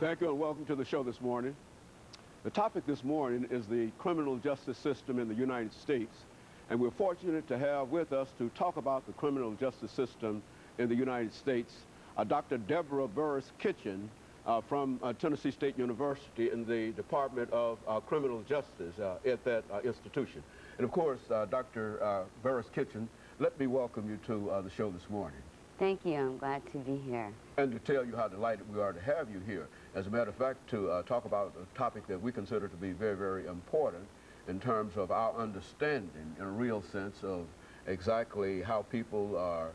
Thank you and welcome to the show this morning. The topic this morning is the criminal justice system in the United States, and we're fortunate to have with us to talk about the criminal justice system in the United States, Dr. DBurris-Kitchen from Tennessee State University in the Department of Criminal Justice at that institution. And of course, Dr. Burris-Kitchen, let me welcome you to the show this morning. Thank you. I'm glad to be here. And to tell you how delighted we are to have you here. As a matter of fact, to talk about a topic that we consider to be very, very important in terms of our understanding, in a real sense, of exactly how people are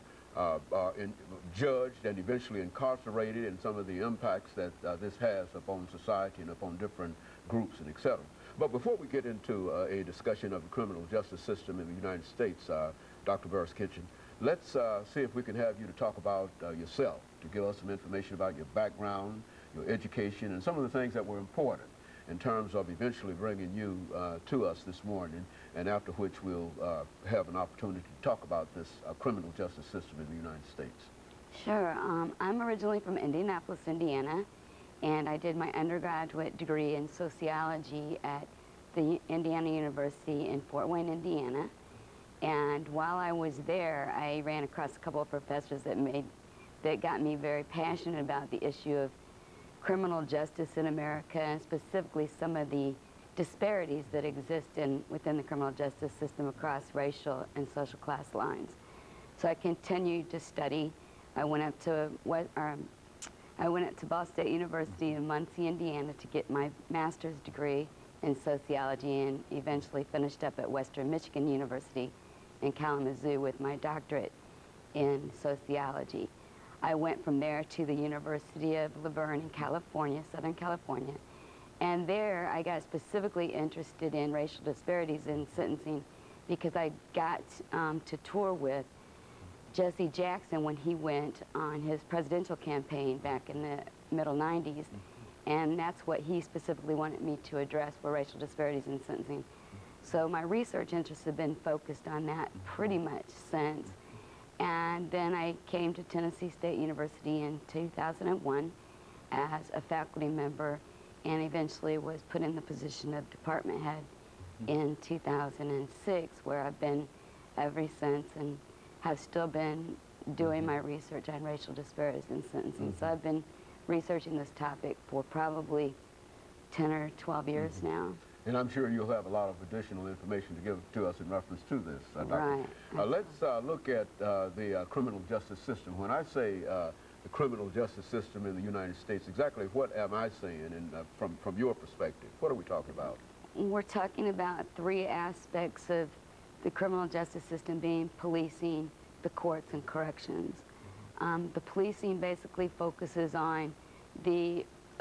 judged and eventually incarcerated, and some of the impacts that this has upon society and upon different groups and et cetera. But before we get into a discussion of the criminal justice system in the United States, Dr. Burris-Kitchen, let's see if we can have you to talk about yourself, to give us some information about your background, your education, and some of the things that were important in terms of eventually bringing you to us this morning, and after which we'll have an opportunity to talk about this criminal justice system in the United States. Sure. I'm originally from Indianapolis, Indiana, and I did my undergraduate degree in sociology at the Indiana University in Fort Wayne, Indiana. And while I was there, I ran across a couple of professors that got me very passionate about the issue of criminal justice in America, and specifically some of the disparities that exist within the criminal justice system across racial and social class lines. So I continued to study. I went up to Ball State University in Muncie, Indiana, to get my master's degree in sociology, and eventually finished up at Western Michigan University in Kalamazoo with my doctorate in sociology. I went from there to the University of Laverne in California, Southern California, and there I got specifically interested in racial disparities in sentencing because I got to tour with Jesse Jackson when he went on his presidential campaign back in the middle 90s, and that's what he specifically wanted me to address, were racial disparities in sentencing. So my research interests have been focused on that pretty much since. And then I came to Tennessee State University in 2001 as a faculty member, and eventually was put in the position of department head in 2006, where I've been ever since, and have still been doing my research on racial disparities in sentencing. So I've been researching this topic for probably 10 or 12 years now. And I'm sure you'll have a lot of additional information to give to us in reference to this, Doctor. Right. Let's look at the criminal justice system. When I say the criminal justice system in the United States, exactly what am I saying, and from your perspective? What are we talking about? We're talking about three aspects of the criminal justice system, being policing, the courts, and corrections. The policing basically focuses on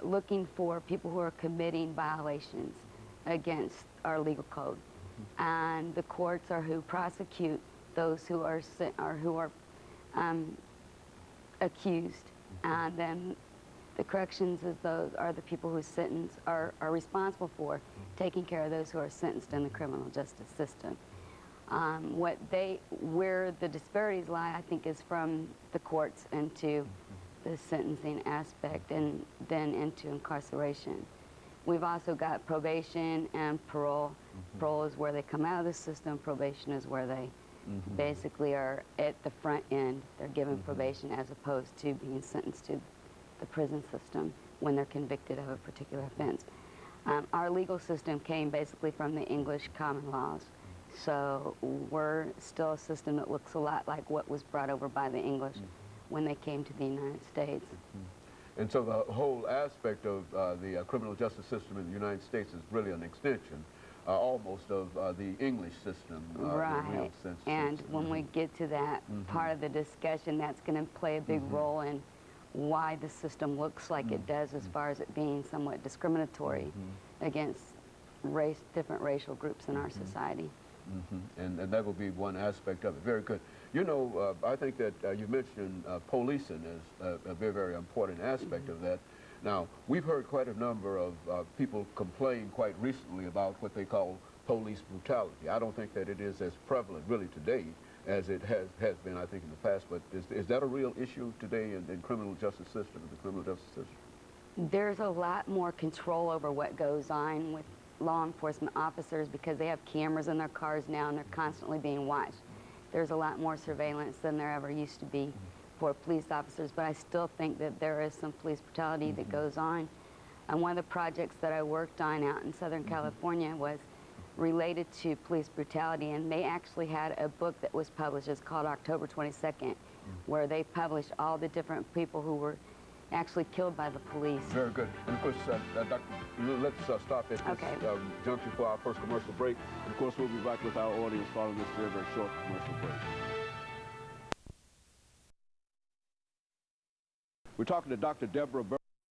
looking for people who are committing violations against our legal code, and the courts are who prosecute those who are accused, and then the corrections are the people who are responsible for taking care of those who are sentenced in the criminal justice system. Where the disparities lie, I think, is from the courts into the sentencing aspect, and then into incarceration. We've also got probation and parole. Parole is where they come out of the system. Probation is where they basically are at the front end. They're given probation as opposed to being sentenced to the prison system when they're convicted of a particular offense. Our legal system came basically from the English common laws. So we're still a system that looks a lot like what was brought over by the English when they came to the United States. And so the whole aspect of the criminal justice system in the United States is really an extension almost of the English system. Right. In a real sense. And when we get to that part of the discussion, that's going to play a big role in why the system looks like it does, as far as it being somewhat discriminatory against different racial groups in our society. And that will be one aspect of it. Very good. You know, I think that you mentioned policing as a very, very important aspect of that. Now, we've heard quite a number of people complain quite recently about what they call police brutality. I don't think that it is as prevalent really today as it has been, I think, in the past. But is that a real issue today in criminal justice system, in the criminal justice system? There's a lot more control over what goes on with law enforcement officers because they have cameras in their cars now and they're constantly being watched. There's a lot more surveillance than there ever used to be for police officers, but I still think that there is some police brutality that goes on. And one of the projects that I worked on out in Southern California was related to police brutality, and they actually had a book that was published. It's called October 22nd, where they published all the different people who were actually killed by the police. Very good. And of course, Dr. Let's stop at this juncture for our first commercial break. And of course, we'll be back with our audience following this very, very short commercial break. We're talking to Dr. Deborah